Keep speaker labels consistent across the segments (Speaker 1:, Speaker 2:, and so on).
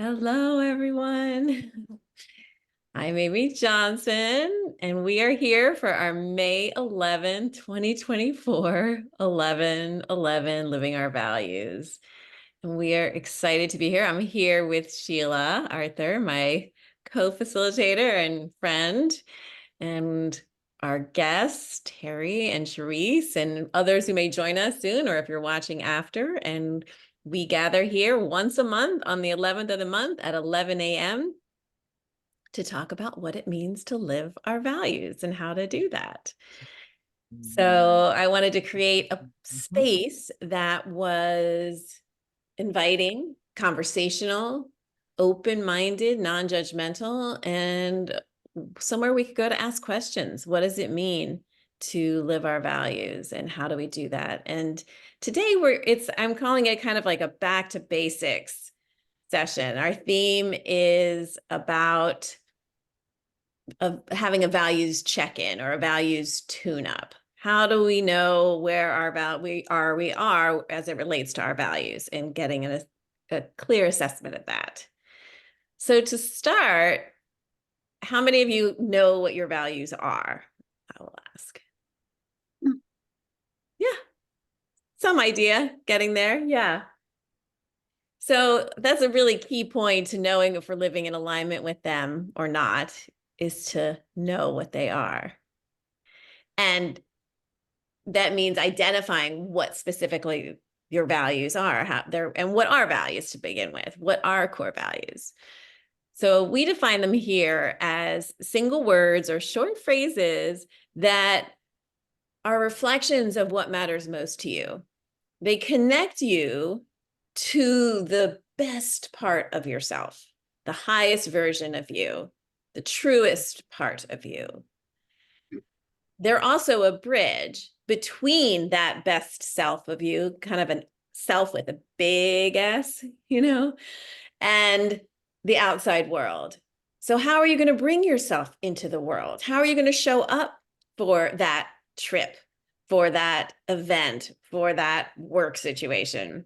Speaker 1: Hello, everyone. I'm Amy Johnson, and we are here for our May 11th, 2024, 11/11 Living Our Values. And we are excited to be here. I'm here with Sheila Arthur, my co-facilitator and friend, and our guests, Terry and Sharice, and others who may join us soon, or if you're watching after. And we gather here once a month on the 11th of the month at 11 a.m. to talk about what it means to live our values and how to do that. So I wanted to create a space that was inviting, conversational, open-minded, non-judgmental, and somewhere we could go to ask questions. What does it mean to live our values, and how do we do that? And today I'm calling it kind of like a back to basics session. Our theme is about having a values check-in or a values tune-up. How do we know where we are as it relates to our values, and getting a clear assessment of that? So to start, how many of you know what your values are? I will ask. Yeah, some idea, getting there. Yeah. So that's a really key point to knowing if we're living in alignment with them or not, is to know what they are. And that means identifying what specifically your values are, how they're, and what are values to begin with. What are core values? So we define them here as single words or short phrases that are reflections of what matters most to you. They connect you to the best part of yourself, the highest version of you, the truest part of you. They're also a bridge between that best self of you, kind of a self with a big S, and the outside world. So how are you going to bring yourself into the world? How are you going to show up for that trip, for that event, for that work situation?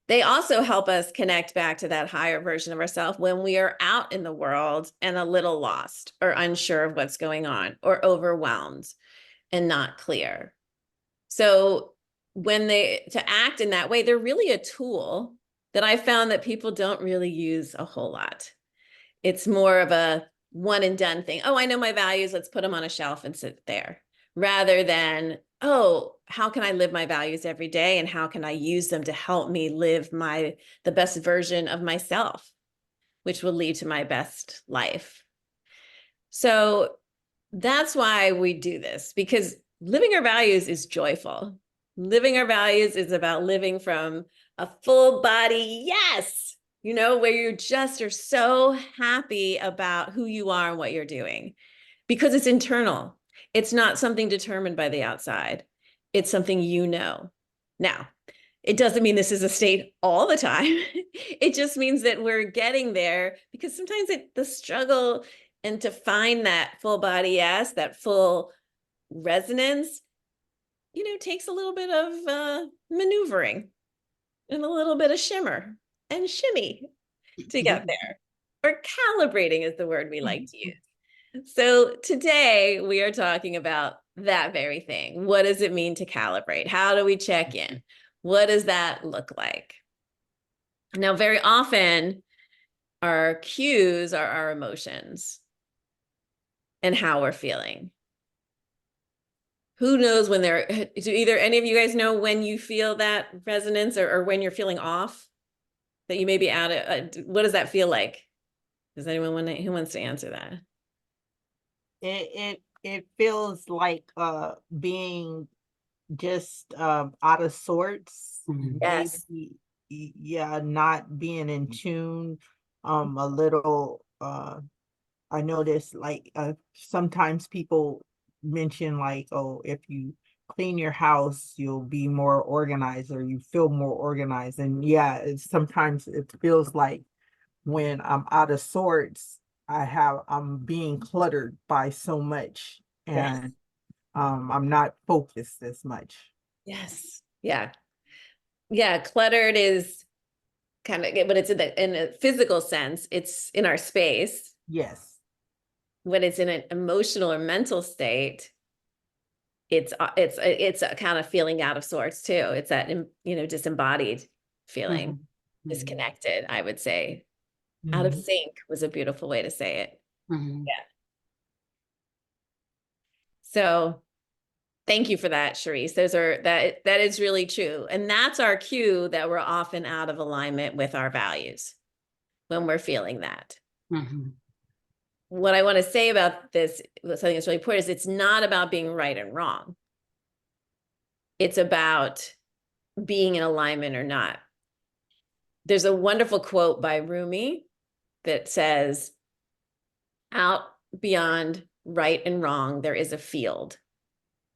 Speaker 1: They also help us connect back to that higher version of ourselves when we are out in the world and a little lost or unsure of what's going on or overwhelmed and not clear. So to act in that way, they're really a tool that I found that people don't really use a whole lot. It's more of a one and done thing. Oh, I know my values. Let's put them on a shelf and sit there, rather than, oh, how can I live my values every day? And how can I use them to help me live the best version of myself, which will lead to my best life? So that's why we do this, because living our values is joyful. Living our values is about living from a full body yes, where you just are so happy about who you are and what you're doing, because it's internal. It's not something determined by the outside. It's something you know. Now, it doesn't mean this is a state all the time. It just means that we're getting there, because sometimes the struggle and to find that full body yes, that full resonance, takes a little bit of maneuvering and a little bit of shimmer and shimmy to get there. Or calibrating is the word we like to use. So today we are talking about that very thing. What does it mean to calibrate? How do we check in? What does that look like? Now, very often our cues are our emotions and how we're feeling. Who knows when do either any of you guys know when you feel that resonance, or when you're feeling off, that you may be out of, what does that feel like? Does anyone who wants to answer that?
Speaker 2: It feels like being just out of sorts,
Speaker 1: Yes.
Speaker 2: maybe, yeah, not being in tune, a little. I notice, like, sometimes people mention, like, oh, if you clean your house you'll be more organized, or you feel more organized. And yeah, sometimes it feels like when I'm out of sorts, I'm being cluttered by so much,
Speaker 1: Yes.
Speaker 2: and I'm not focused as much.
Speaker 1: Yes. Yeah. Yeah. Cluttered is kind of, but it's in a physical sense, it's in our space.
Speaker 2: Yes.
Speaker 1: When it's in an emotional or mental state, it's a kind of feeling out of sorts too. It's that, disembodied feeling,
Speaker 2: Mhm. Mhm.
Speaker 1: disconnected, I would say. Out of
Speaker 2: Mhm.
Speaker 1: sync was a beautiful way to say it.
Speaker 2: Mhm.
Speaker 1: Yeah. So thank you for that, Charisse. That is really true. And that's our cue that we're often out of alignment with our values when we're feeling that.
Speaker 2: Mhm.
Speaker 1: What I want to say about this, something that's really important, is it's not about being right and wrong. It's about being in alignment or not. There's a wonderful quote by Rumi that says, out beyond right and wrong, there is a field.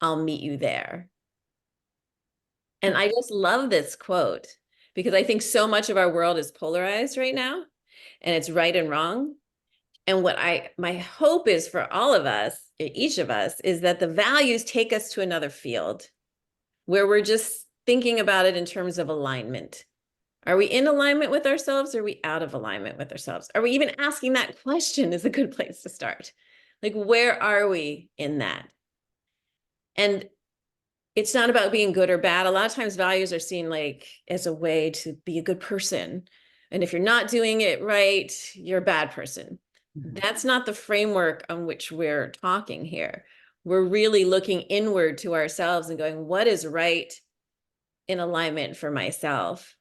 Speaker 1: I'll meet you there. And I just love this quote because I think so much of our world is polarized right now and it's right and wrong. And my hope is for all of us, each of us, is that the values take us to another field where we're just thinking about it in terms of alignment. Are we in alignment with ourselves? Or are we out of alignment with ourselves? Are we even asking that question is a good place to start. Like, where are we in that? And it's not about being good or bad. A lot of times values are seen like as a way to be a good person. And if you're not doing it right, you're a bad person.
Speaker 2: Mhm.
Speaker 1: That's not the framework on which we're talking here. We're really looking inward to ourselves and going, what is right in alignment for myself?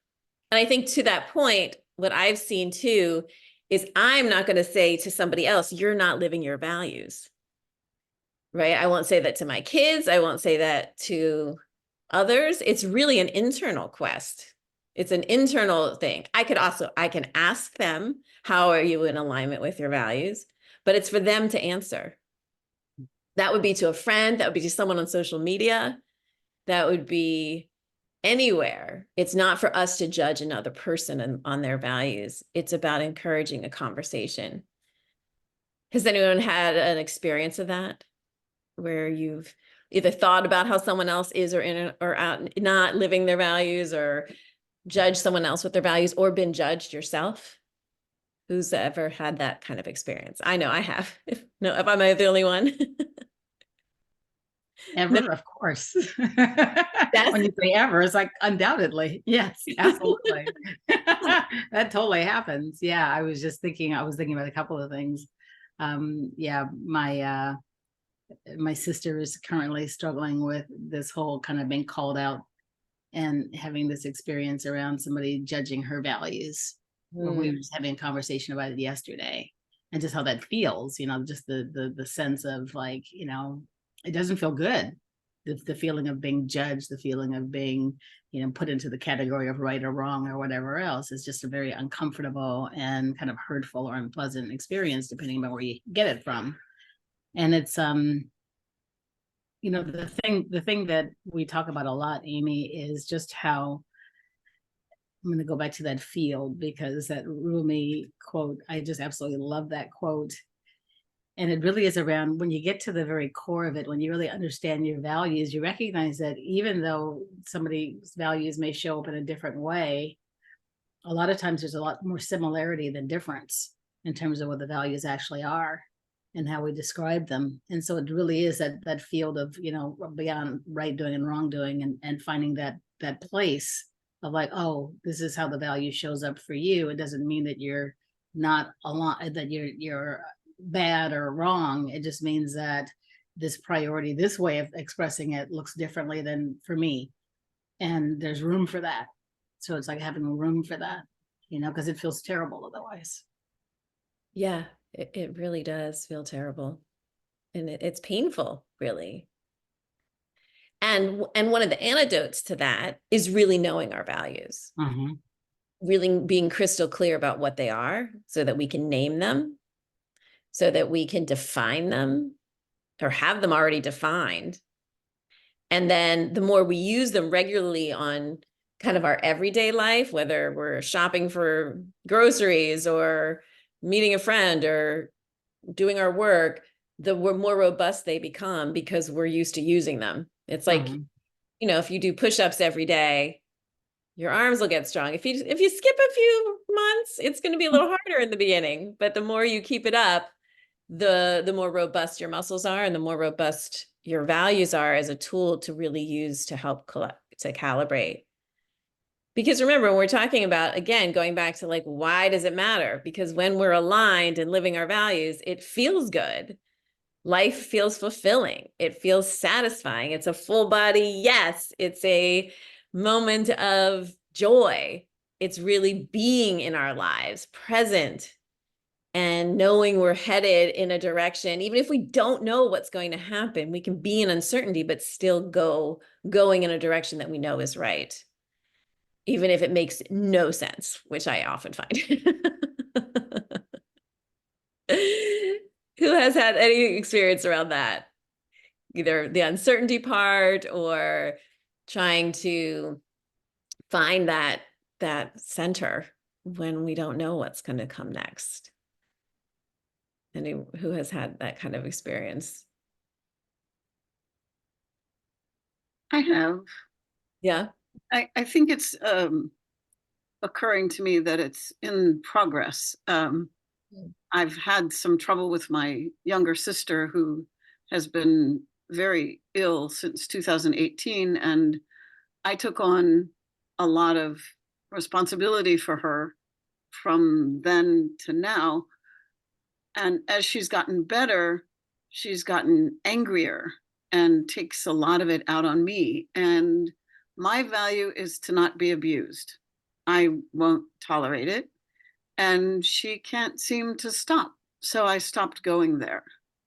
Speaker 1: And I think to that point, what I've seen too is I'm not going to say to somebody else, you're not living your values, right? I won't say that to my kids. I won't say that to others. It's really an internal quest. It's an internal thing. I can ask them, how are you in alignment with your values? But it's for them to answer. That would be to a friend, that would be to someone on social media, that would be anywhere. It's not for us to judge another person on their values. It's about encouraging a conversation. Has anyone had an experience of that where you've either thought about how someone else is or in or out not living their values, or judge someone else with their values, or been judged yourself? Who's ever had that kind of experience? I know I have. If I'm the only one. No,
Speaker 2: Ever, of course.
Speaker 1: that's
Speaker 2: When you say ever, it's like undoubtedly. Yes, absolutely. That totally happens. Yeah, I was thinking about a couple of things. Yeah, my sister is currently struggling with this whole kind of being called out and having this experience around somebody judging her values. Well, we were
Speaker 1: Mm,
Speaker 2: just having a conversation about it yesterday, and just how that feels, just the sense of like, it doesn't feel good. The feeling of being judged, the feeling of being, put into the category of right or wrong or whatever else is just a very uncomfortable and kind of hurtful or unpleasant experience, depending on where you get it from. And it's the thing that we talk about a lot, Amy, is just how I'm going to go back to that field, because that Rumi quote, I just absolutely love that quote. And it really is around when you get to the very core of it, when you really understand your values, you recognize that even though somebody's values may show up in a different way, a lot of times there's a lot more similarity than difference in terms of what the values actually are and how we describe them. And so it really is that field of, beyond right doing and wrong doing, and finding that place of like, oh, this is how the value shows up for you. It doesn't mean that you're not a lot, that you're bad or wrong. It just means that this priority, this way of expressing it looks differently than for me. And there's room for that. So it's like having room for that, because it feels terrible otherwise.
Speaker 1: yeah, it really does feel terrible. And it's painful, really. And one of the antidotes to that is really knowing our values,
Speaker 2: Mm-hmm.
Speaker 1: really being crystal clear about what they are so that we can name them, so that we can define them or have them already defined. And then the more we use them regularly on kind of our everyday life, whether we're shopping for groceries or meeting a friend or doing our work, the more robust they become because we're used to using them. It's like,
Speaker 2: Mm-hmm.
Speaker 1: if you do push-ups every day, your arms will get strong. If you skip a few months, it's going to be a little harder in the beginning, but the more you keep it up, the more robust your muscles are and the more robust your values are as a tool to really use to help to calibrate. Because remember, we're talking about, again, going back to like, why does it matter? Because when we're aligned and living our values, it feels good. Life feels fulfilling. It feels satisfying. It's a full body yes. It's a moment of joy. It's really being in our lives, present, and knowing we're headed in a direction. Even if we don't know what's going to happen, we can be in uncertainty, but still going in a direction that we know is right, even if it makes no sense, which I often find. Who has had any experience around that? Either the uncertainty part or trying to find that center when we don't know what's going to come next. Who has had that kind of experience?
Speaker 3: I have.
Speaker 1: Yeah.
Speaker 3: I think it's occurring to me that it's in progress. I've had some trouble with my younger sister who has been very ill since 2018, and I took on a lot of responsibility for her from then to now. And as she's gotten better, she's gotten angrier and takes a lot of it out on me. And my value is to not be abused. I won't tolerate it. And she can't seem to stop. So I stopped going there.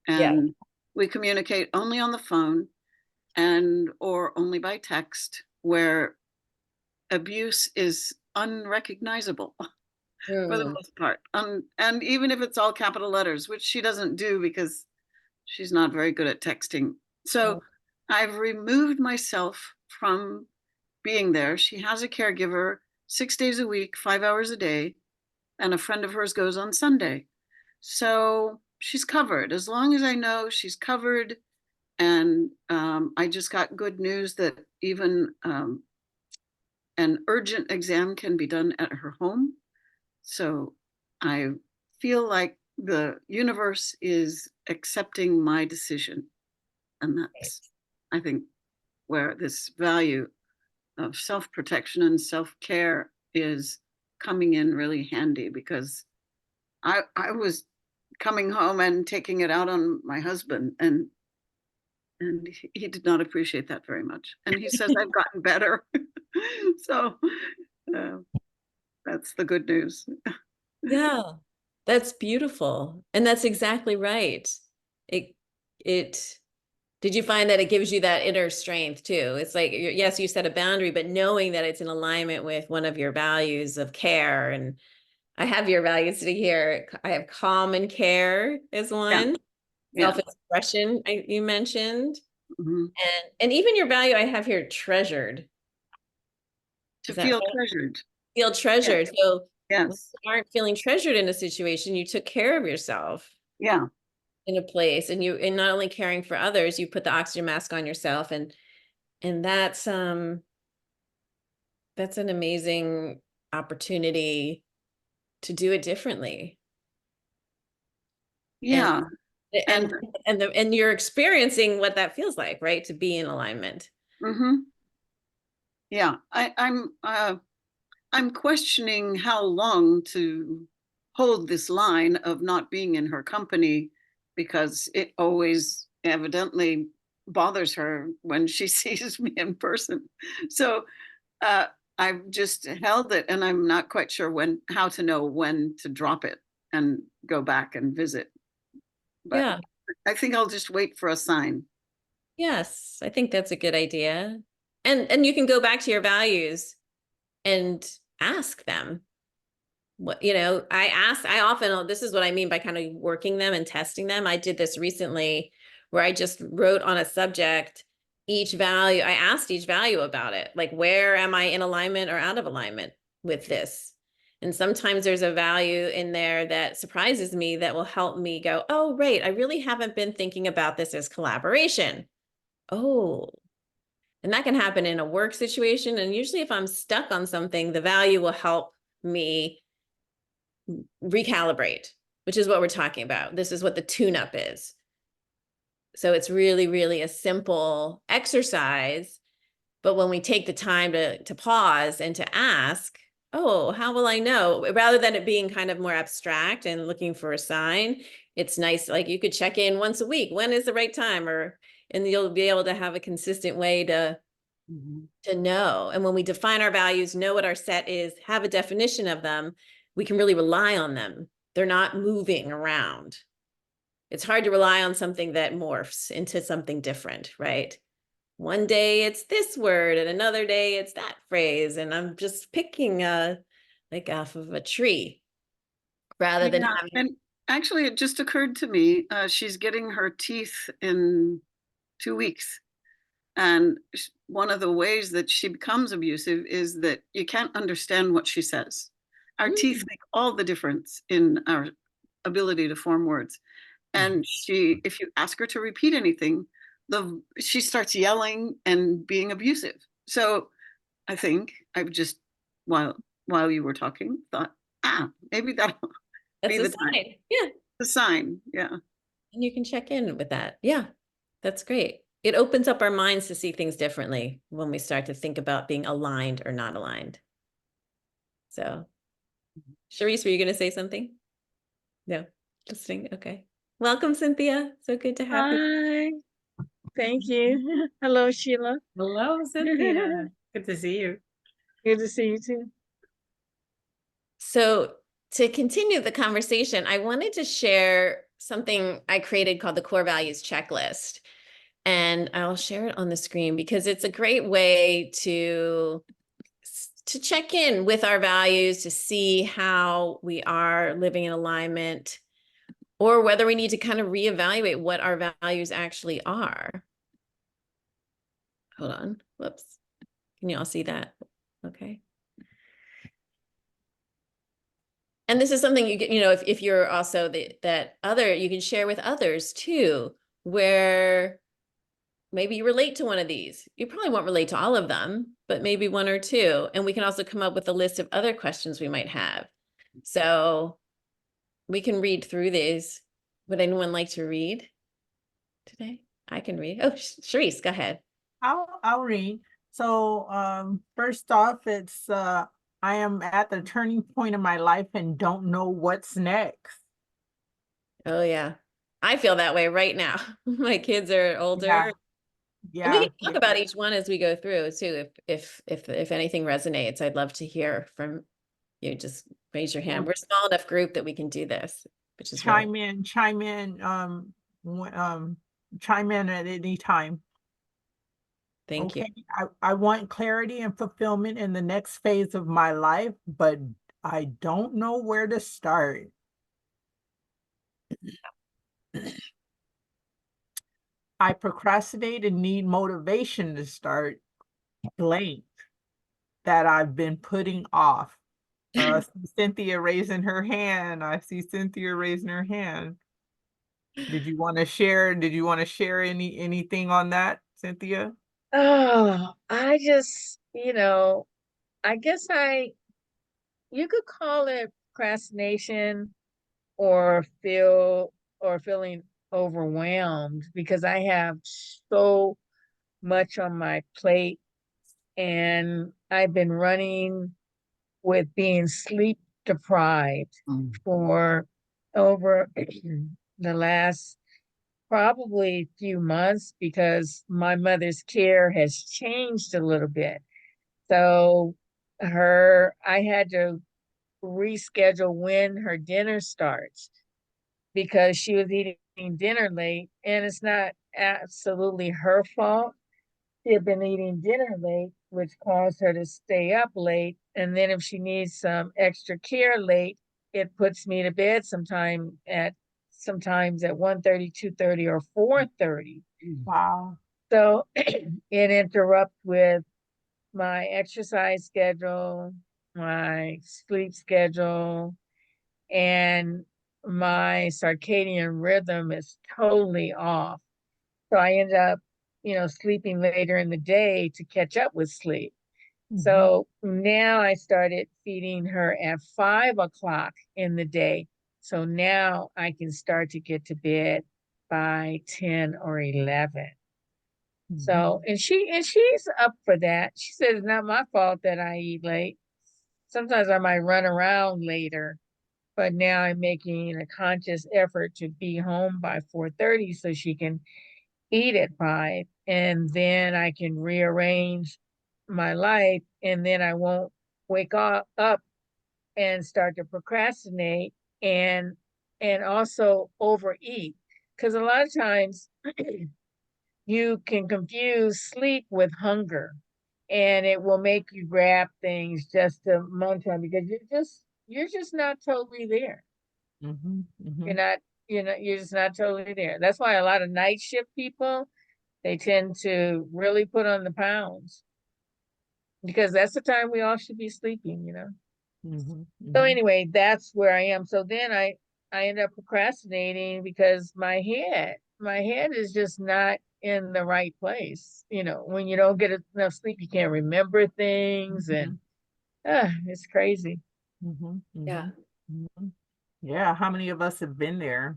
Speaker 1: Yeah.
Speaker 3: And we communicate only on the phone and or only by text, where abuse is unrecognizable for the
Speaker 1: Mm.
Speaker 3: most part. And even if it's all capital letters, which she doesn't do because she's not very good at texting. So I've removed myself from being there. She has a caregiver 6 days a week, 5 hours a day, and a friend of hers goes on Sunday. So she's covered. As long as I know she's covered, and I just got good news that even an urgent exam can be done at her home. So I feel like the universe is accepting my decision. And that's, I think, where this value of self protection and self care is coming in really handy, because I was coming home and taking it out on my husband, and he did not appreciate that very much. And he says I've gotten better. So uh, that's the good news.
Speaker 1: Yeah, that's beautiful. And that's exactly right. It, it, did you find that it gives you that inner strength too? It's like, yes, you set a boundary, but knowing that it's in alignment with one of your values of care. And I have your values to here. I have calm and care is
Speaker 3: Yeah,
Speaker 1: one.
Speaker 3: yeah.
Speaker 1: Self-expression, you mentioned.
Speaker 3: Mhm.
Speaker 1: And even your value I have here, treasured.
Speaker 3: To
Speaker 1: Is that
Speaker 3: feel
Speaker 1: right?
Speaker 3: treasured.
Speaker 1: Feel
Speaker 3: Yeah.
Speaker 1: treasured. So when
Speaker 3: Yes.
Speaker 1: you aren't feeling treasured in a situation, you took care of yourself
Speaker 3: Yeah.
Speaker 1: in a place, and not only caring for others, you put the oxygen mask on yourself, and that's an amazing opportunity to do it differently. And
Speaker 3: Yeah.
Speaker 1: and
Speaker 3: And
Speaker 1: and you're experiencing what that feels like, right? To be in alignment.
Speaker 3: mhm. Yeah, I'm questioning how long to hold this line of not being in her company, because it always evidently bothers her when she sees me in person. So uh, I've just held it, and I'm not quite sure how to know when to drop it and go back and visit. But
Speaker 1: Yeah.
Speaker 3: I think I'll just wait for a sign.
Speaker 1: Yes, I think that's a good idea. And you can go back to your values and ask them. What, I often, this is what I mean by kind of working them and testing them. I did this recently where I just wrote on a subject each value. I asked each value about it. Like, where am I in alignment or out of alignment with this? And sometimes there's a value in there that surprises me that will help me go, oh, right, I really haven't been thinking about this as collaboration. Oh, And that can happen in a work situation. And usually if I'm stuck on something, the value will help me recalibrate, which is what we're talking about. This is what the tune-up is. So it's really, really a simple exercise. But when we take the time to pause and to ask, oh, how will I know? Rather than it being kind of more abstract and looking for a sign, it's nice. Like you could check in once a week. When is the right time? And you'll be able to have a consistent way to know. And when we define our values, know what our set is, have a definition of them, we can really rely on them. They're not moving around. It's hard to rely on something that morphs into something different, right? One day it's this word and another day it's that phrase. And I'm just picking like off of a tree rather than
Speaker 3: Yeah,
Speaker 1: having.
Speaker 3: and actually, it just occurred to me, she's getting her teeth in 2 weeks. And one of the ways that she becomes abusive is that you can't understand what she says. Our teeth make all the difference in our ability to form words. And if you ask her to repeat anything, she starts yelling and being abusive. So I think I've just, while you were talking, thought, maybe that'll be
Speaker 1: That's a
Speaker 3: the time.
Speaker 1: sign. Yeah.
Speaker 3: The sign. Yeah.
Speaker 1: And you can check in with that. Yeah. That's great. It opens up our minds to see things differently when we start to think about being aligned or not aligned. So, Charisse, were you going to say something? No, listening. Okay. Welcome, Cynthia. So good to have you.
Speaker 4: Hi, thank you. Hello, Sheila.
Speaker 5: Hello, Cynthia. Good to see you.
Speaker 4: Good to see you too.
Speaker 1: So, to continue the conversation, I wanted to share something I created called the Core Values Checklist. And I'll share it on the screen because it's a great way to check in with our values, to see how we are living in alignment, or whether we need to kind of reevaluate what our values actually are. Hold on. Whoops. Can you all see that? Okay. And this is something if you're also that other, you can share with others too, where maybe you relate to one of these. You probably won't relate to all of them, but maybe one or two. And we can also come up with a list of other questions we might have. So we can read through these. Would anyone like to read today? I can read. Oh, Charisse, go ahead.
Speaker 2: I'll read. So first off, it's I am at the turning point of my life and don't know what's next.
Speaker 1: Oh yeah. I feel that way right now. My kids are older.
Speaker 2: Yeah.
Speaker 1: And we
Speaker 2: Yeah.
Speaker 1: can talk about each one as we go through too. If anything resonates, I'd love to hear from you. Just raise your hand. We're a small enough group that we can do this, which is really
Speaker 2: Chime in, chime in at any time.
Speaker 1: thank you.
Speaker 2: Okay, I want clarity and fulfillment in the next phase of my life, but I don't know where to start. I procrastinate and need motivation to start blank that I've been putting off. I see Cynthia raising her hand. I see Cynthia raising her hand. Did you want to share? Did you want to share anything on that, Cynthia?
Speaker 4: Oh, I just, I guess you could call it procrastination or feeling overwhelmed because I have so much on my plate and I've been running with being sleep deprived for over the last probably few months because my mother's care has changed a little bit. So I had to reschedule when her dinner starts because she was eating dinner late and it's not absolutely her fault. She had been eating dinner late, which caused her to stay up late. And then if she needs some extra care late, it puts me to bed sometimes at 1:30, 2:30, or 4:30.
Speaker 2: Wow.
Speaker 4: So it interrupts with my exercise schedule, my sleep schedule, and my circadian rhythm is totally off. So I end up, sleeping later in the day to catch up with sleep.
Speaker 2: Mhm.
Speaker 4: So now I started feeding her at 5 o'clock in the day. So now I can start to get to bed by 10 or 11. So, and she's up for that. She said it's not my fault that I eat late. Sometimes I might run around later, but now I'm making a conscious effort to be home by 4:30 so she can eat at 5, and then I can rearrange my life, and then I won't wake up and start to procrastinate and also overeat, because a lot of times you can confuse sleep with hunger, and it will make you grab things just to munch on because you're just not totally there.
Speaker 2: Mhm.
Speaker 4: You're
Speaker 2: Mhm.
Speaker 4: not you're just not totally there. That's why a lot of night shift people, they tend to really put on the pounds because that's the time we all should be sleeping.
Speaker 2: Mhm.
Speaker 4: So
Speaker 2: Mhm.
Speaker 4: anyway, that's where I am. So then I end up procrastinating because my head is just not in the right place. When you don't get enough sleep, you can't remember things, and it's crazy.
Speaker 2: Mhm.
Speaker 1: Yeah.
Speaker 2: Mhm. Mhm. Yeah, how many of us have been there?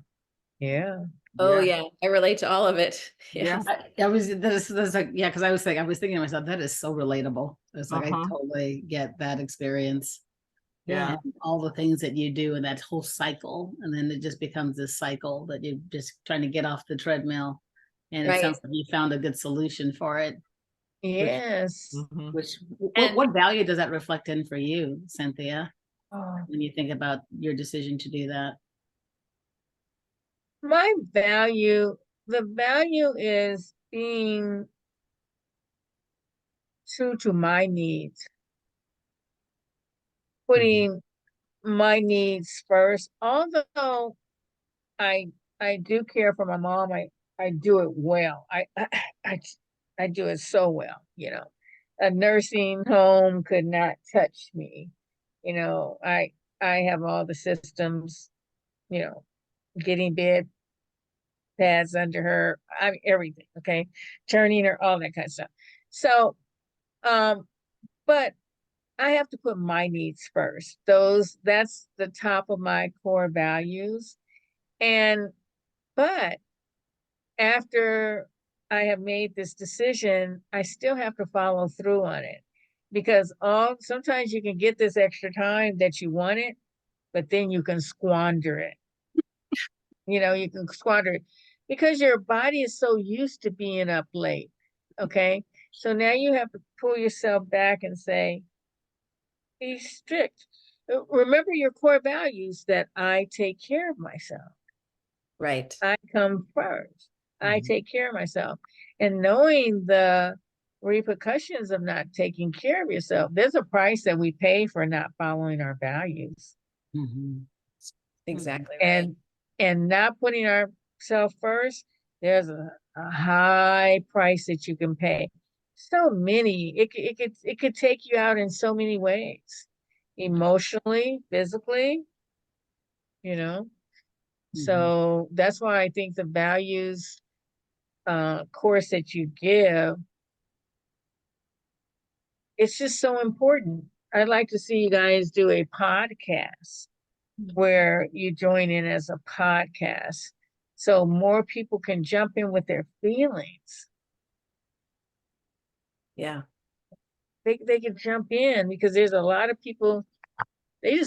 Speaker 4: Yeah.
Speaker 1: Oh
Speaker 2: Yeah.
Speaker 1: yeah, I relate to all of it.
Speaker 2: Yeah.
Speaker 1: Yes.
Speaker 5: I was that's like, yeah, because I was thinking to myself, that is so relatable. It's like I
Speaker 2: Uh-huh.
Speaker 5: totally get that experience
Speaker 2: Yeah.
Speaker 5: and all the things that you do in that whole cycle. And then it just becomes this cycle that you're just trying to get off the treadmill. And it
Speaker 1: Right.
Speaker 5: sounds like you found a good solution for it, which
Speaker 4: Yes.
Speaker 2: Mhm.
Speaker 5: which
Speaker 1: And
Speaker 5: what value does that reflect in for you, Cynthia,
Speaker 4: Oh,
Speaker 5: when you think about your decision to do that?
Speaker 4: my value, the value is being true to my needs,
Speaker 5: Mhm.
Speaker 4: putting my needs first. Although I I do care for my mom, I do it well. I I do it so well. A nursing home could not touch me. I have all the systems, you know, getting bed pads under her, I mean everything, okay? Turning her, all that kind of stuff. So, um, but I have to put my needs first. That's the top of my core values. And but after I have made this decision, I still have to follow through on it because all sometimes you can get this extra time that you wanted, but then you can squander it. You can squander it because your body is so used to being up late. Okay. So now you have to pull yourself back and say, be strict. Remember your core values that I take care of myself.
Speaker 1: right.
Speaker 4: I come first. I
Speaker 5: Mhm.
Speaker 4: take care of myself. And knowing the repercussions of not taking care of yourself, there's a price that we pay for not following our values.
Speaker 5: Mhm.
Speaker 1: Exactly right.
Speaker 4: And not putting ourselves first, there's a high price that you can pay. So many, it could take you out in so many ways, emotionally, physically, you know.
Speaker 5: Mhm.
Speaker 4: So that's why I think the values course that you give, it's just so important. I'd like to see you guys do a podcast where you join in as a podcast so more people can jump in with their feelings.
Speaker 1: Yeah,
Speaker 4: They can jump in because there's a lot of people, we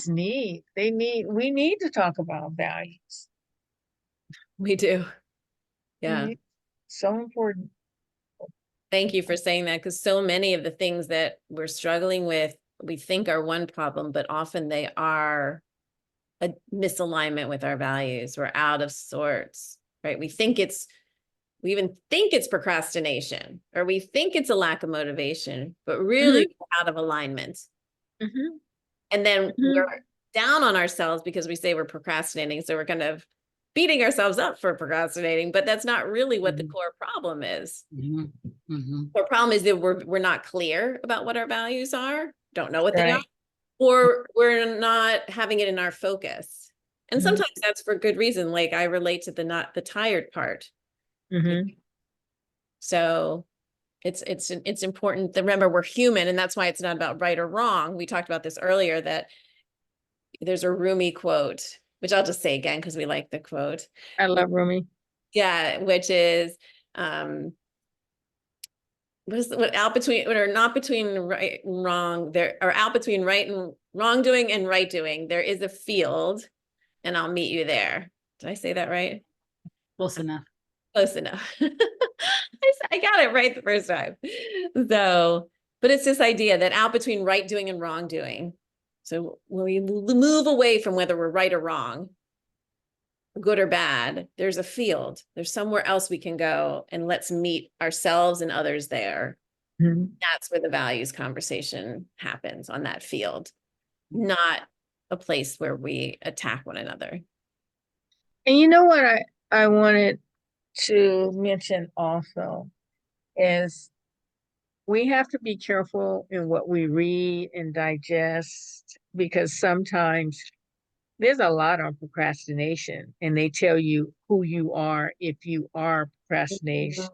Speaker 4: need to talk about values.
Speaker 1: we do.
Speaker 4: We
Speaker 1: Yeah.
Speaker 4: need, so important.
Speaker 1: Thank you for saying that because so many of the things that we're struggling with, we think are one problem, but often they are a misalignment with our values. We're out of sorts, right? We even think it's procrastination or we think it's a lack of motivation, but really
Speaker 4: Hmm.
Speaker 1: we're out of alignment.
Speaker 4: Hmm.
Speaker 1: And then
Speaker 4: Hmm.
Speaker 1: we're down on ourselves because we say we're procrastinating. So we're kind of beating ourselves up for procrastinating, but that's not really what the
Speaker 5: Mhm.
Speaker 1: core problem is.
Speaker 5: Mhm. Mhm.
Speaker 1: The problem is that we're not clear about what our values are, don't know what they are,
Speaker 4: Right.
Speaker 1: or we're not having it in our focus. And
Speaker 4: Hmm.
Speaker 1: sometimes that's for good reason. Like I relate to the not the tired part. Like
Speaker 4: Hmm.
Speaker 1: So it's important to remember we're human, and that's why it's not about right or wrong. We talked about this earlier, that there's a Rumi quote, which I'll just say again because we like the quote.
Speaker 4: I love Rumi.
Speaker 1: Yeah, which is what out between, or not between right and wrong, there, or out between right and wrongdoing and right doing, there is a field, and I'll meet you there. Did I say that right?
Speaker 5: Close enough.
Speaker 1: Close enough. I got it right the first time. So, but it's this idea that out between right doing and wrongdoing. So when we move away from whether we're right or wrong, good or bad, there's a field. There's somewhere else we can go, and let's meet ourselves and others there.
Speaker 4: Mhm.
Speaker 1: That's where the values conversation happens, on that field, not a place where we attack one another.
Speaker 4: And you know what I wanted to mention also is we have to be careful in what we read and digest, because sometimes there's a lot on procrastination, and they tell you who you are if you are procrastinator.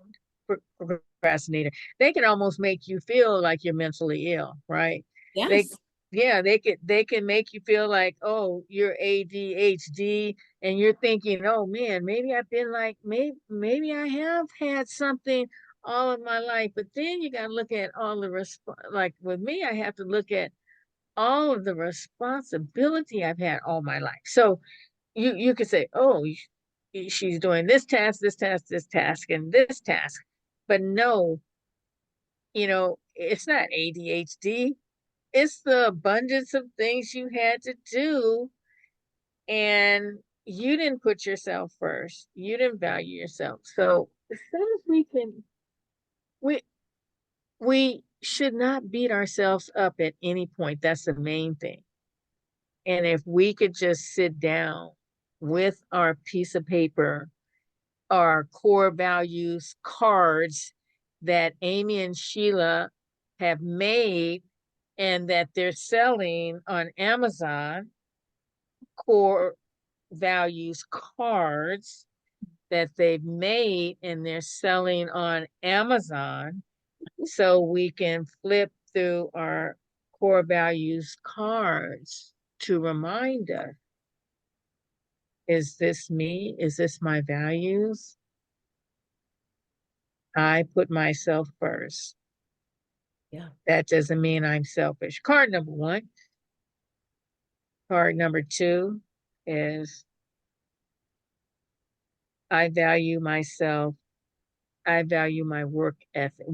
Speaker 4: They can almost make you feel like you're mentally ill, right? They
Speaker 1: Yes.
Speaker 4: yeah, they can make you feel like, oh, you're ADHD, and you're thinking, oh man, maybe I've been like, maybe I have had something all of my life. But then you got to look at all the like with me, I have to look at all of the responsibility I've had all my life. So you could say, oh, she's doing this task, this task, this task, and this task. But no, it's not ADHD. It's the abundance of things you had to do, and you didn't put yourself first. You didn't value yourself. So as soon as we we should not beat ourselves up at any point. That's the main thing. And if we could just sit down with our piece of paper, our core values cards that Amy and Sheila have made and that they're selling on Amazon, core values cards that they've made and they're selling on Amazon, so we can flip through our core values cards to remind us, is this me? Is this my values? I put myself first.
Speaker 1: Yeah.
Speaker 4: That doesn't mean I'm selfish. Card number 1. Card number 2 is I value myself. I value my work ethic.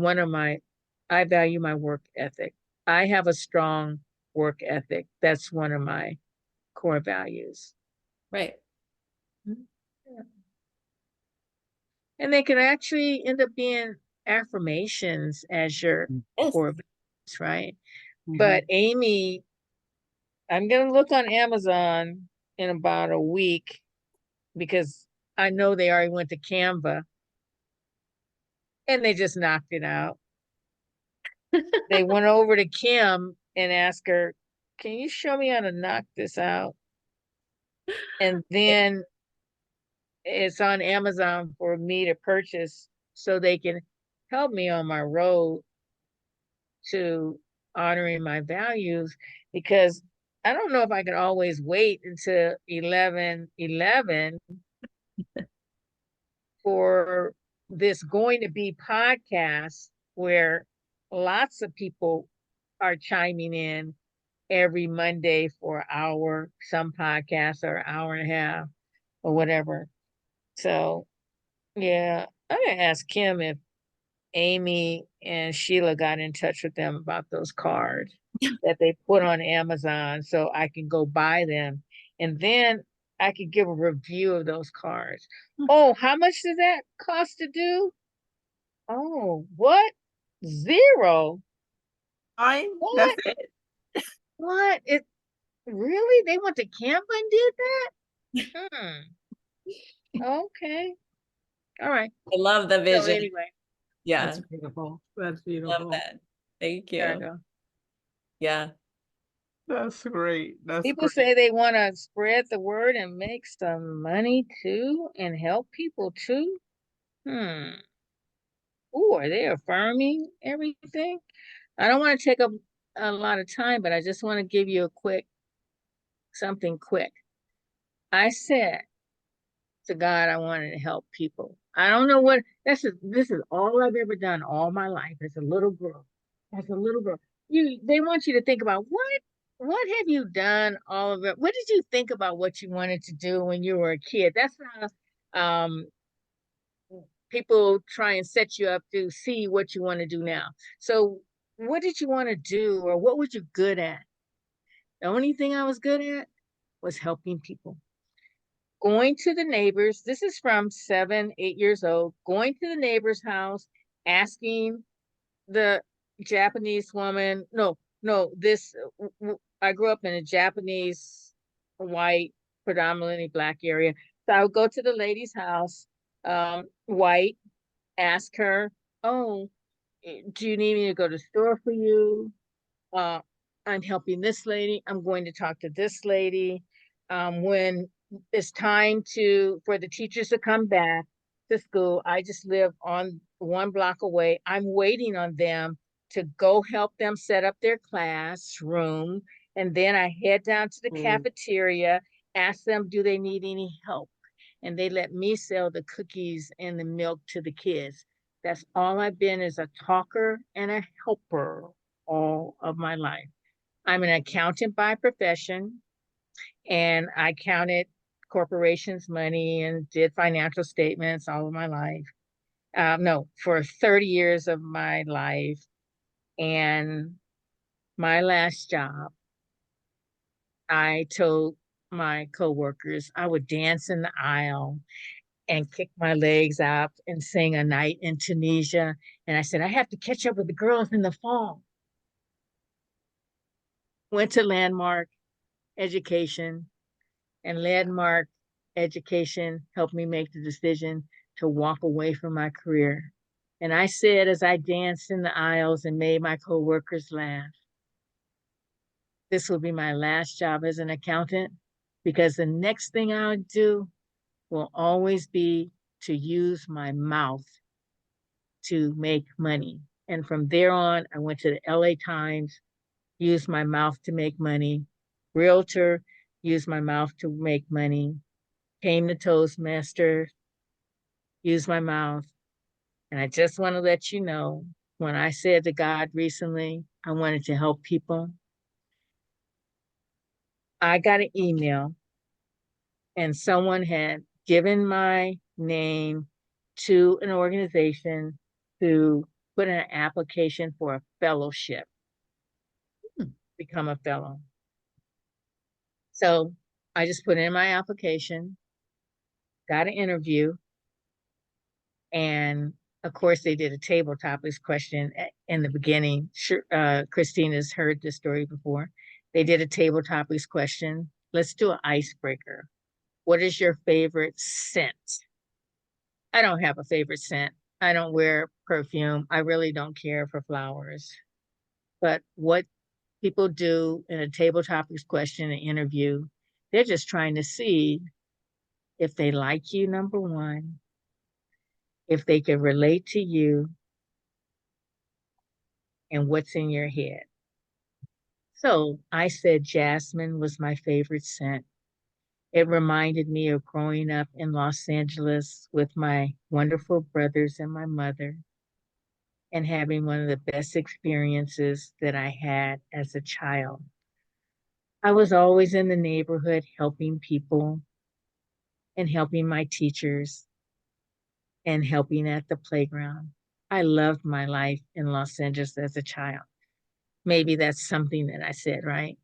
Speaker 4: I value my work ethic. I have a strong work ethic. That's one of my core values.
Speaker 1: Right.
Speaker 4: Yeah. And they can actually end up being affirmations as your
Speaker 1: Yes.
Speaker 4: core values, right?
Speaker 5: Mhm.
Speaker 4: But Amy, I'm going to look on Amazon in about a week, because I know they already went to Canva and they just knocked it out. They went over to Kim and asked her, can you show me how to knock this out? And then it's on Amazon for me to purchase, so they can help me on my road to honoring my values, because I don't know if I can always wait until 11:11 for this going to be podcast where lots of people are chiming in every Monday for an hour. Some podcasts are an hour and a half or whatever. So yeah, I'm gonna ask Kim if Amy and Sheila got in touch with them about those cards that they put on Amazon, so I can go buy them. And then I could give a review of those cards. Oh, how much does that cost to do? Oh, what? 0?
Speaker 2: That's
Speaker 4: What?
Speaker 2: it.
Speaker 4: What? It really? They went to Canva and did that? Okay. All right.
Speaker 1: I love the
Speaker 4: So
Speaker 1: vision.
Speaker 4: anyway,
Speaker 1: Yeah.
Speaker 5: That's beautiful. That's
Speaker 1: Love
Speaker 5: beautiful.
Speaker 1: that. Thank
Speaker 4: there I
Speaker 1: you.
Speaker 4: go.
Speaker 1: Yeah.
Speaker 2: That's great. That's
Speaker 4: People
Speaker 2: great.
Speaker 4: say they want to spread the word and make some money too and help people too. Hmm. ooh, are they affirming everything? I don't want to take up a lot of time, but I just want to give you a something quick. I said to God, I wanted to help people. I don't know what this is all I've ever done all my life as a little girl. As a little girl. They want you to think about what have you done all of it? What did you think about what you wanted to do when you were a kid? That's how people try and set you up to see what you want to do now. So what did you want to do, or what was you good at? The only thing I was good at was helping people. Going to the neighbors, this is from 7, 8 years old, going to the neighbor's house, asking the Japanese woman, no, I grew up in a Japanese, white, predominantly Black area. So I would go to the lady's house, white, ask her, oh, do you need me to go to the store for you? uh, I'm helping this lady. I'm going to talk to this lady. When it's time for the teachers to come back to school, I just live on 1 block away. I'm waiting on them to go help them set up their classroom. And then I head down to the cafeteria, ask them, do they need any help? And they let me sell the cookies and the milk to the kids. That's all I've been, is a talker and a helper all of my life. I'm an accountant by profession, and I counted corporations' money and did financial statements all of my life. No, for 30 years of my life. And my last job, I told my coworkers I would dance in the aisle and kick my legs out and sing a night in Tunisia. And I said, I have to catch up with the girls in the fall. Went to Landmark Education, and Landmark Education helped me make the decision to walk away from my career. And I said, as I danced in the aisles and made my coworkers laugh, this will be my last job as an accountant, because the next thing I'll do will always be to use my mouth to make money. And from there on, I went to the LA Times, used my mouth to make money. Realtor, used my mouth to make money. Came to Toastmaster, used my mouth. And I just want to let you know, when I said to God recently, I wanted to help people, I got an email and someone had given my name to an organization to put in an application for a fellowship, become a fellow. So I just put in my application, got an interview, and of course they did a table topics question in the beginning. Christina's heard this story before. They did a table topics question. Let's do an icebreaker. What is your favorite scent? I don't have a favorite scent. I don't wear perfume. I really don't care for flowers. But what people do in a table topics question and interview, they're just trying to see if they like you, number one, if they can relate to you, and what's in your head. So I said jasmine was my favorite scent. It reminded me of growing up in Los Angeles with my wonderful brothers and my mother, and having one of the best experiences that I had as a child. I was always in the neighborhood helping people and helping my teachers and helping at the playground. I loved my life in Los Angeles as a child. Maybe that's something that I said, right?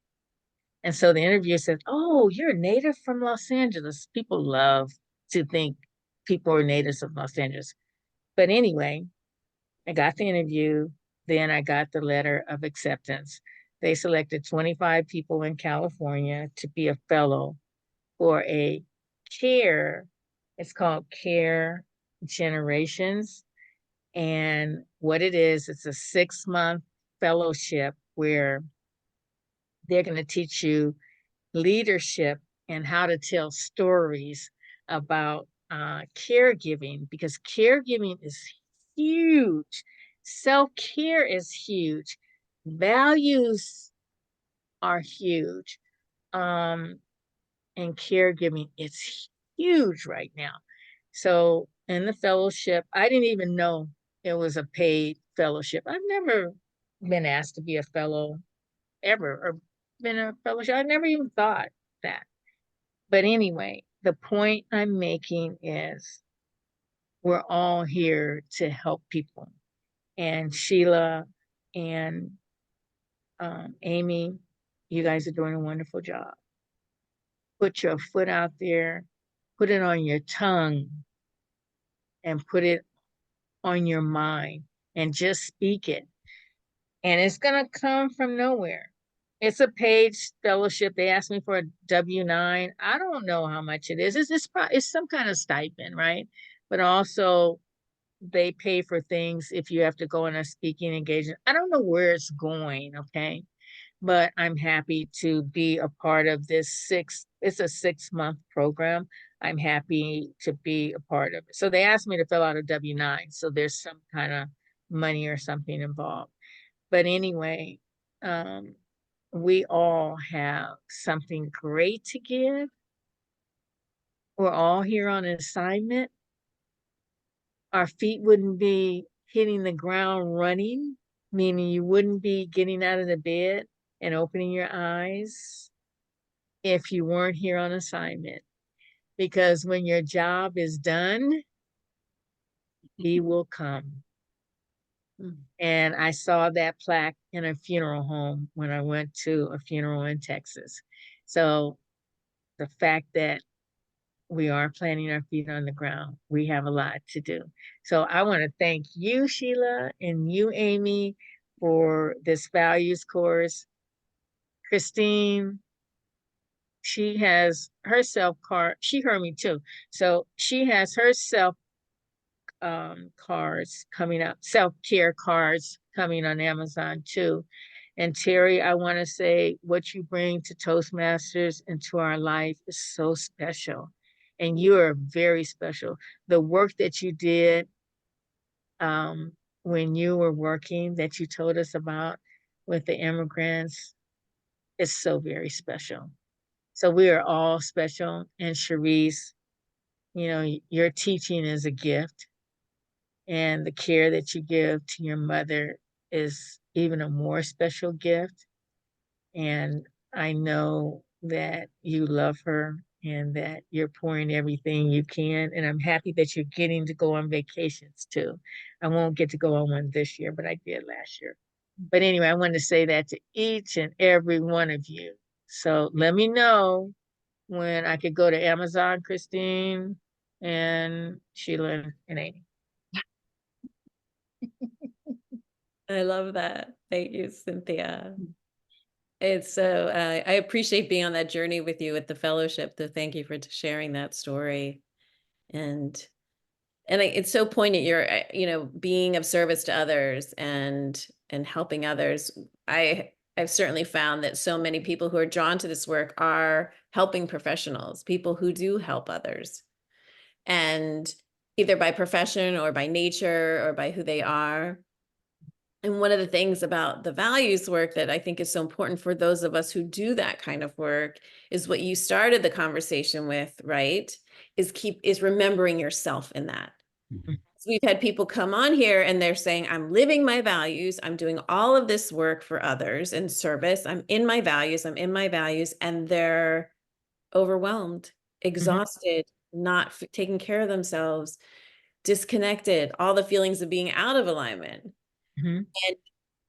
Speaker 4: And so the interviewer says, oh, you're a native from Los Angeles. People love to think people are natives of Los Angeles. But anyway, I got the interview. Then I got the letter of acceptance. They selected 25 people in California to be a fellow for a care. It's called Care Generations. And what it is, it's a 6-month fellowship where they're going to teach you leadership and how to tell stories about caregiving, because caregiving is huge. Self-care is huge. Values are huge. Um, and caregiving, it's huge right now. So in the fellowship, I didn't even know it was a paid fellowship. I've never been asked to be a fellow ever, or been a fellowship. I never even thought that. But anyway, the point I'm making is we're all here to help people. And Sheila and Amy, you guys are doing a wonderful job. Put your foot out there, put it on your tongue, and put it on your mind, and just speak it. And it's going to come from nowhere. It's a paid fellowship. They asked me for a W-9. I don't know how much it is. It's some kind of stipend, right? But also they pay for things if you have to go on a speaking engagement. I don't know where it's going, okay? But I'm happy to be a part of this it's a 6-month program. I'm happy to be a part of it. So they asked me to fill out a W-9. So there's some kind of money or something involved. But anyway, we all have something great to give. We're all here on assignment. Our feet wouldn't be hitting the ground running, meaning you wouldn't be getting out of the bed and opening your eyes if you weren't here on assignment. Because when your job is done, he will come. And I saw that plaque in a funeral home when I went to a funeral in Texas. So the fact that we are planting our feet on the ground, we have a lot to do. So I want to thank you, Sheila, and you, Amy, for this values course. Christine, she has herself card. She heard me too. So she has herself cards coming up, self-care cards coming on Amazon too. And Terry, I want to say what you bring to Toastmasters and to our life is so special. And you are very special. The work that you did when you were working, that you told us about with the immigrants, is so very special. So we are all special. And Cherise, you know, your teaching is a gift. And the care that you give to your mother is even a more special gift. And I know that you love her and that you're pouring everything you can. And I'm happy that you're getting to go on vacations too. I won't get to go on one this year, but I did last year. But anyway, I wanted to say that to each and every one of you. So let me know when I could go to Amazon, Christine and Sheila and Amy.
Speaker 1: I love that. Thank you, Cynthia. It's so, I appreciate being on that journey with you at the fellowship. So thank you for sharing that story. And it's so poignant. You're, being of service to others and helping others. I've certainly found that so many people who are drawn to this work are helping professionals, people who do help others, and either by profession or by nature or by who they are. And one of the things about the values work that I think is so important for those of us who do that kind of work is what you started the conversation with, right? Is remembering yourself in that.
Speaker 5: Mhm.
Speaker 1: So we've had people come on here and they're saying, I'm living my values. I'm doing all of this work for others in service. I'm in my values. And they're overwhelmed, exhausted, not taking care of themselves, disconnected, all the feelings of being out of alignment.
Speaker 4: Mhm.
Speaker 1: And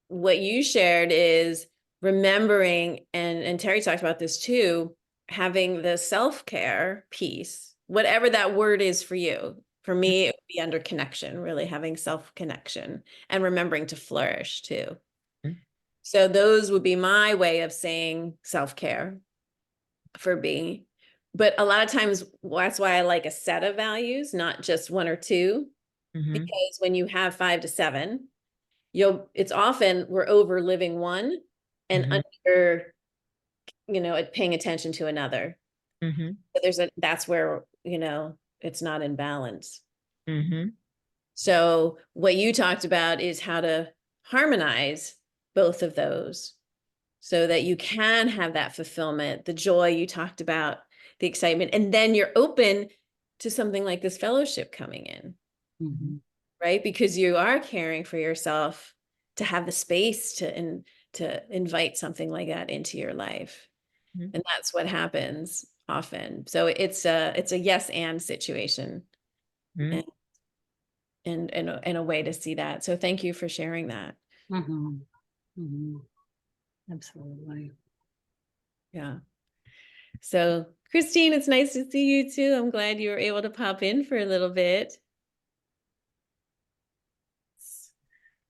Speaker 1: what you shared is remembering, and Terry talked about this too, having the self-care piece, whatever that word is for you. For me, it would be under connection, really having self-connection and remembering to flourish too.
Speaker 4: Mhm.
Speaker 1: So those would be my way of saying self-care for me. But a lot of times that's why I like a set of values, not just one or two,
Speaker 4: Mhm.
Speaker 1: because when you have 5 to 7, it's often we're over living one and
Speaker 4: Mhm.
Speaker 1: under, paying attention to another.
Speaker 4: Mhm.
Speaker 1: But that's where, it's not in balance.
Speaker 4: Mhm.
Speaker 1: So what you talked about is how to harmonize both of those so that you can have that fulfillment, the joy you talked about, the excitement, and then you're open to something like this fellowship coming in, right? Because you are caring for yourself to have the space to invite something like that into your life.
Speaker 4: Mhm.
Speaker 1: And that's what happens often. So it's a yes and situation,
Speaker 4: Mhm.
Speaker 1: and a way to see that. So thank you for sharing that.
Speaker 5: Mhm. Mhm. Absolutely.
Speaker 1: Yeah. So Christine, it's nice to see you too. I'm glad you were able to pop in for a little bit.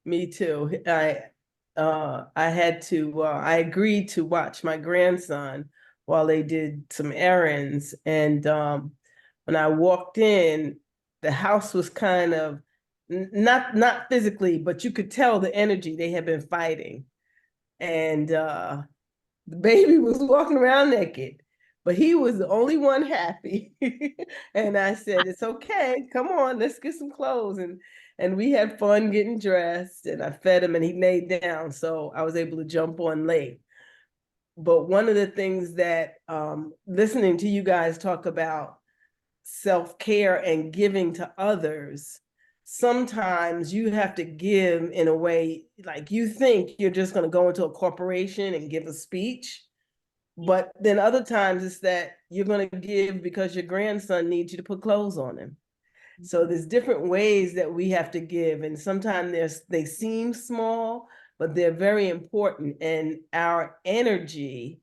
Speaker 6: Me too. I had to I agreed to watch my grandson while they did some errands. And when I walked in, the house was kind of not physically, but you could tell the energy they had been fighting. And the baby was walking around naked, but he was the only one happy. And I said, "It's okay. Come on, let's get some clothes." And we had fun getting dressed, and I fed him and he laid down, so I was able to jump on late. But one of the things that listening to you guys talk about self-care and giving to others, sometimes you have to give in a way like you think you're just going to go into a corporation and give a speech. But then other times it's that you're going to give because your grandson needs you to put clothes on him. So there's different ways that we have to give. And sometimes they seem small, but they're very important. And our energy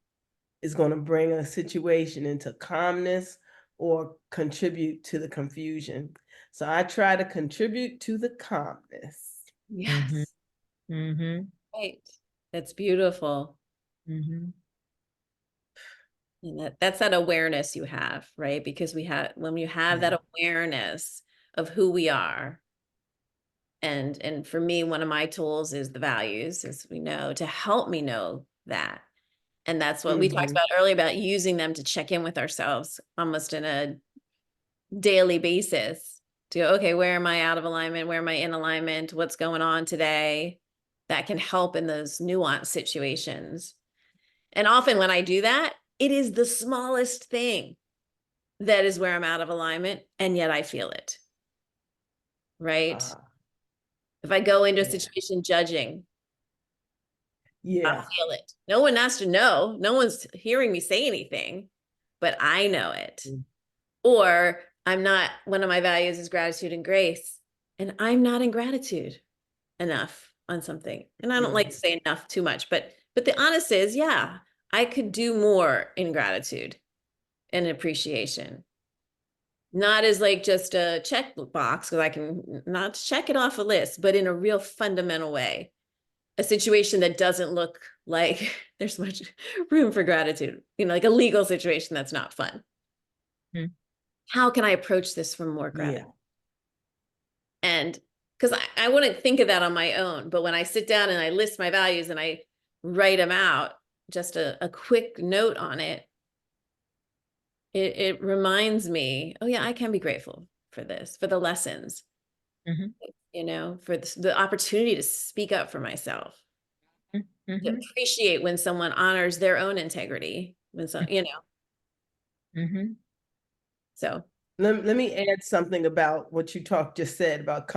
Speaker 6: is going to bring a situation into calmness or contribute to the confusion. So I try to contribute to the calmness.
Speaker 1: Yes.
Speaker 4: Mhm.
Speaker 1: Right. That's beautiful.
Speaker 4: Mhm.
Speaker 1: And that's that awareness you have, right? Because when you have
Speaker 6: Yeah.
Speaker 1: that awareness of who we are, and for me, one of my tools is the values, as we know, to help me know that. And that's what we talked about earlier about using them to check in with ourselves almost in a daily basis to go, okay, where am I out of alignment? Where am I in alignment? What's going on today? That can help in those nuanced situations. And often when I do that, it is the smallest thing that is where I'm out of alignment, and yet I feel it, right? If I go into a
Speaker 6: Yeah.
Speaker 1: situation judging, I'll
Speaker 6: Yeah.
Speaker 1: feel it. No one has to know. No one's hearing me say anything, but I know it. Or I'm not, one of my values is gratitude and grace, and I'm not in gratitude enough on something. And I don't like to say enough too much, but the honest is, yeah, I could do more in gratitude and appreciation. Not as like just a check box, because I can not check it off a list, but in a real fundamental way. A situation that doesn't look like there's much room for gratitude, like a legal situation that's not fun.
Speaker 4: Mhm.
Speaker 1: How can I approach this from more
Speaker 6: Yeah.
Speaker 1: gratitude? And because I wouldn't think of that on my own, but when I sit down and I list my values and I write them out, just a quick note on it, it reminds me, oh yeah, I can be grateful for this, for the lessons,
Speaker 4: Mhm.
Speaker 1: for the opportunity to speak up for myself, to
Speaker 4: Mhm.
Speaker 1: appreciate when someone honors their own integrity, when
Speaker 4: Mhm.
Speaker 1: so.
Speaker 6: Let me add something about what you just said about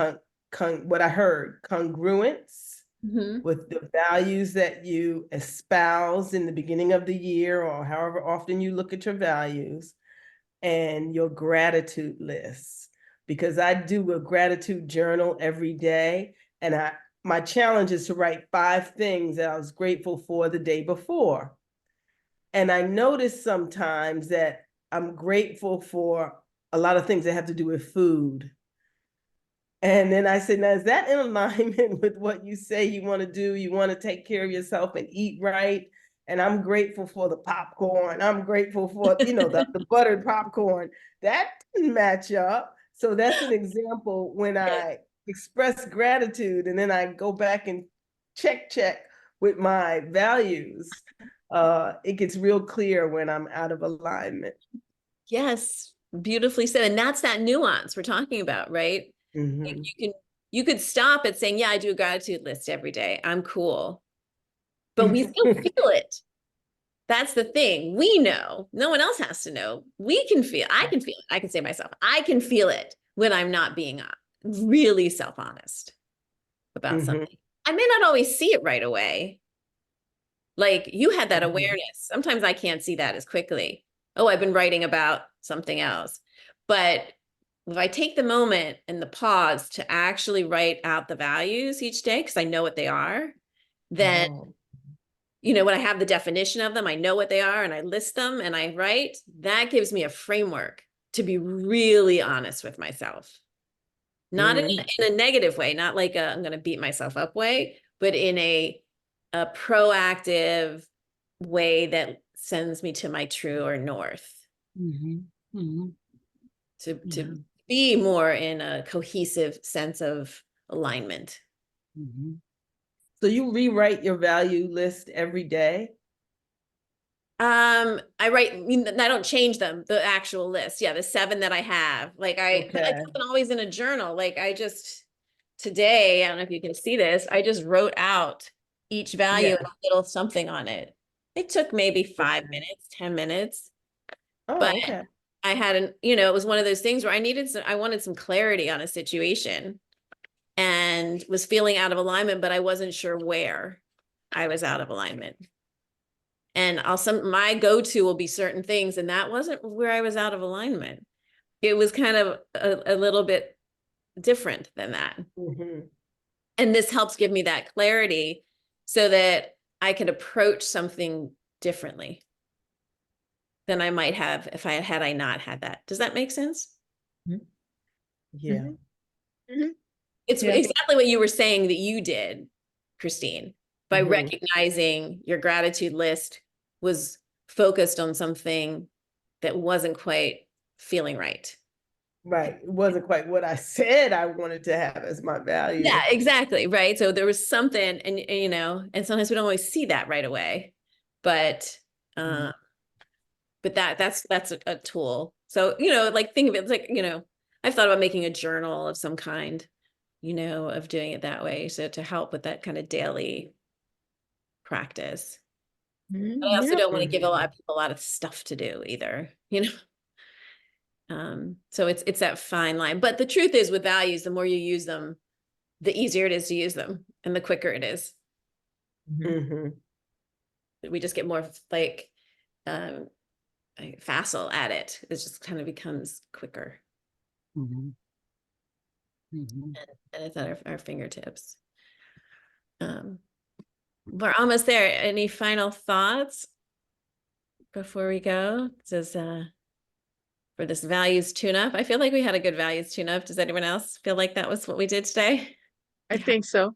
Speaker 6: what I heard, congruence
Speaker 1: Mhm.
Speaker 6: with the values that you espouse in the beginning of the year or however often you look at your values, and your gratitude list. Because I do a gratitude journal every day, and my challenge is to write 5 things that I was grateful for the day before. And I notice sometimes that I'm grateful for a lot of things that have to do with food. And then I said, now, is that in alignment with what you say you want to do? You want to take care of yourself and eat right. And I'm grateful for the popcorn. I'm grateful for, the buttered popcorn. That didn't match up. So that's an example when I express gratitude and then I go back and check with my values. It gets real clear when I'm out of alignment.
Speaker 1: Yes, beautifully said. And that's that nuance we're talking about, right?
Speaker 6: Mhm.
Speaker 1: You could stop at saying, yeah, I do a gratitude list every day. I'm cool. But we still feel it. That's the thing. We know. No one else has to know. We can feel. I can feel it. I can say myself, I can feel it when I'm not being really self-honest about
Speaker 6: Mhm.
Speaker 1: something. I may not always see it right away. Like you had that
Speaker 6: Mhm.
Speaker 1: awareness. Sometimes I can't see that as quickly. Oh, I've been writing about something else. But if I take the moment and the pause to actually write out the values each day, because I know what they are, then,
Speaker 6: Oh.
Speaker 1: when I have the definition of them, I know what they are and I list them and I write, that gives me a framework to be really honest with myself. Not
Speaker 6: Mhm.
Speaker 1: in a negative way, not like I'm going to beat myself up way, but in a proactive way that sends me to my true or north,
Speaker 5: Mhm. Mhm.
Speaker 1: to
Speaker 5: Yeah.
Speaker 1: be more in a cohesive sense of alignment.
Speaker 5: Mhm.
Speaker 6: So you rewrite your value list every day?
Speaker 1: I don't change them, the actual list. Yeah, the 7 that I have. But it's
Speaker 6: Okay.
Speaker 1: not always in a journal. Like today, I don't know if you can see this, I just wrote out each value
Speaker 6: Yeah.
Speaker 1: and a little something on it. It took maybe 5
Speaker 6: Okay.
Speaker 1: minutes, 10 minutes, but
Speaker 6: Oh, okay.
Speaker 1: I hadn't, it was one of those things where I wanted some clarity on a situation and was feeling out of alignment, but I wasn't sure where I was out of alignment. And my go-to will be certain things, and that wasn't where I was out of alignment. It was kind of a little bit different than that.
Speaker 6: Mhm.
Speaker 1: And this helps give me that clarity so that I could approach something differently than I might have if had I not had that. Does that make sense?
Speaker 6: Yeah.
Speaker 4: Mhm.
Speaker 1: It's
Speaker 4: Yeah.
Speaker 1: exactly what you were saying that you did, Christine, by
Speaker 6: Mhm.
Speaker 1: recognizing your gratitude list was focused on something that wasn't quite feeling right.
Speaker 6: Right. It wasn't quite what I said I wanted to have as my value.
Speaker 1: Yeah, exactly. Right. So there was something, and sometimes we don't always see that right away, but
Speaker 6: Mm-hmm.
Speaker 1: that's a tool. So, like think of it, it's like, I've thought about making a journal of some kind, of doing it that way. So to help with that kind of daily practice. But I also
Speaker 4: Yeah.
Speaker 1: don't want to give a lot
Speaker 6: Mhm.
Speaker 1: of people a lot of stuff to do either. So it's that fine line. But the truth is with values, the more you use them, the easier it is to use them and the quicker it is.
Speaker 6: Mhm.
Speaker 1: We just get more um facile at it. It just kind of becomes quicker
Speaker 5: Mhm. Mhm.
Speaker 1: and it's at our fingertips. We're almost there. Any final thoughts before we go? This is for this values tune-up. I feel like we had a good values tune-up. Does anyone else feel like that was what we did today?
Speaker 4: I think so.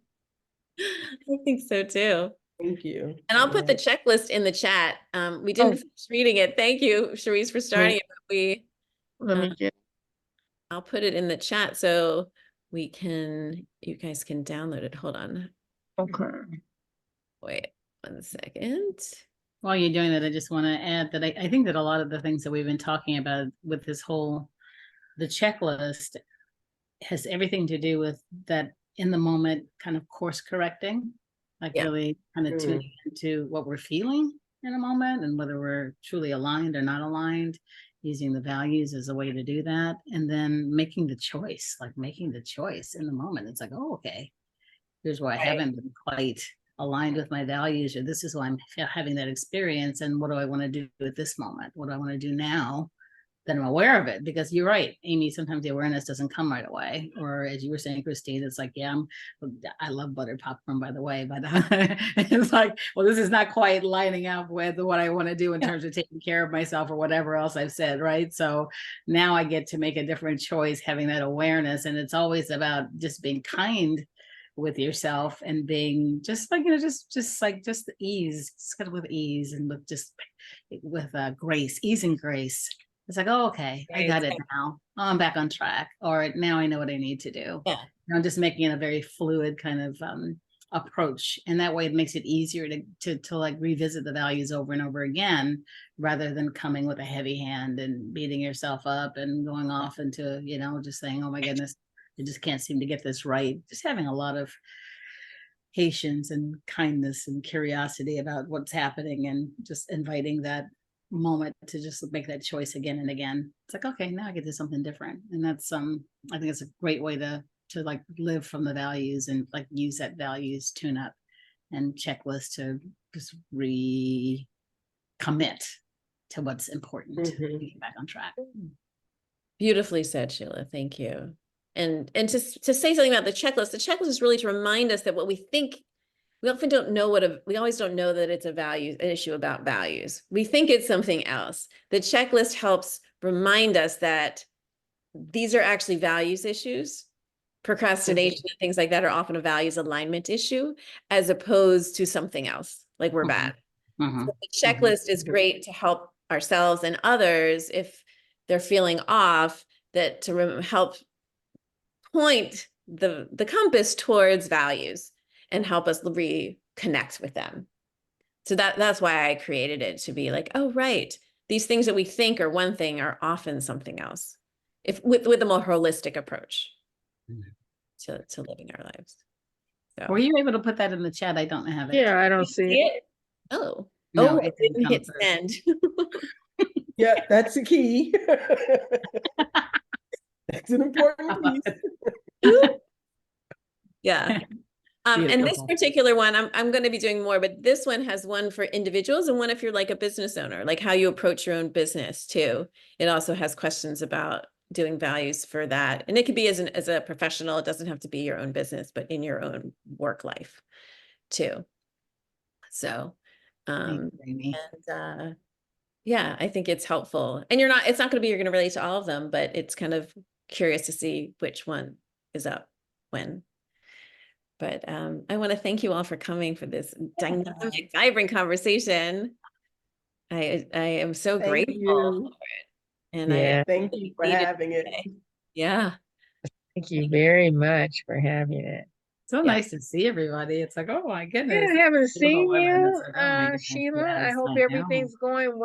Speaker 1: I think so too.
Speaker 6: Thank you.
Speaker 1: And I'll put the
Speaker 6: Yeah.
Speaker 1: checklist in the chat. We
Speaker 4: Oh,
Speaker 1: didn't finish reading it. Thank you, Charisse, for starting it. But
Speaker 4: let me get,
Speaker 1: I'll put it in the chat so you guys can download it. Hold on.
Speaker 4: okay.
Speaker 1: Wait 1 second.
Speaker 5: While you're doing that, I just want to add that I think that a lot of the things that we've been talking about with the checklist has everything to do with that in the moment kind of course correcting, like
Speaker 1: Yeah.
Speaker 5: really kind of
Speaker 6: Mm.
Speaker 5: tuning into what we're feeling in a moment and whether we're truly aligned or not aligned, using the values as a way to do that. And then making the choice in the moment. It's like, oh, okay, here's where I haven't been quite aligned with my values, or this is why I'm having that experience. And what do I want to do at this moment? What do I want to do now that I'm aware of it? Because you're right, Amy, sometimes the awareness doesn't come right away. Or as you were saying, Christine, it's like, yeah, I love buttered popcorn, by the way, but it's like, well, this is not quite lining up with what I want to do in terms of taking care of myself or whatever else I've said, right? So now I get to make a different choice, having that awareness. And it's always about just being kind with yourself and being just like, just ease, just kind of with ease and with grace, ease and grace. It's like, oh, okay, I got it now. Oh, I'm back on track. Or now I know what I need to do.
Speaker 1: Yeah.
Speaker 5: I'm just making it a very fluid kind of approach. And that way it makes it easier to like revisit the values over and over again, rather than coming with a heavy hand and beating yourself up and going off into, just saying, oh my goodness, I just can't seem to get this right. Just having a lot of patience and kindness and curiosity about what's happening, and just inviting that moment to just make that choice again and again. It's like, okay, now I get to do something different. And that's I think it's a great way to like live from the values, and like use that values tune up and checklist to just recommit to what's important to get back on track.
Speaker 1: Beautifully said, Sheila. Thank you. And to say something about the checklist is really to remind us that what we think, we often don't know we always don't know that it's an issue about values. We think it's something else. The checklist helps remind us that these are actually values issues. Procrastination and things like that are often a values alignment issue, as opposed to something else, like we're bad.
Speaker 5: Mhm.
Speaker 1: So the checklist is great to help ourselves and others if they're feeling off, that to help point the compass towards values and help us reconnect with them. So that's why I created it, to be like, oh, right, these things that we think are one thing are often something else, if with a more holistic approach to living our lives. So
Speaker 5: Were you able to put that in the chat? I don't have it.
Speaker 4: Yeah, I don't see it.
Speaker 1: Oh,
Speaker 5: No,
Speaker 1: I
Speaker 5: it didn't
Speaker 1: didn't
Speaker 5: come
Speaker 1: hit
Speaker 5: through.
Speaker 1: send.
Speaker 6: Yeah, that's the key. That's an important piece.
Speaker 1: Yeah. And this
Speaker 5: Beautiful.
Speaker 1: particular one, I'm going to be doing more, but this one has one for individuals and one if you're like a business owner, like how you approach your own business too. It also has questions about doing values for that. And it could be as a professional, it doesn't have to be your own business, but in your own work life too. So,
Speaker 5: Thank you, Amy.
Speaker 1: and yeah, I think it's helpful. And it's not going to be you're going to relate to all of them, but it's kind of curious to see which one is up when. But I want to thank you all for coming for this dynamic, vibrant conversation. I am so
Speaker 6: Thank
Speaker 1: grateful
Speaker 6: you.
Speaker 1: for it. And
Speaker 4: Yeah,
Speaker 6: Thank you for
Speaker 1: needed
Speaker 6: having it.
Speaker 1: today. Yeah.
Speaker 4: thank you very much for having it.
Speaker 5: So
Speaker 1: Yeah.
Speaker 5: nice to see everybody. It's like, oh my
Speaker 4: Yeah,
Speaker 5: goodness.
Speaker 4: I haven't
Speaker 5: Beautiful
Speaker 4: seen
Speaker 5: women.
Speaker 4: you,
Speaker 5: It's like, oh my goodness.
Speaker 4: Sheila. I
Speaker 5: Yes,
Speaker 4: hope
Speaker 5: I know.
Speaker 4: everything's going well.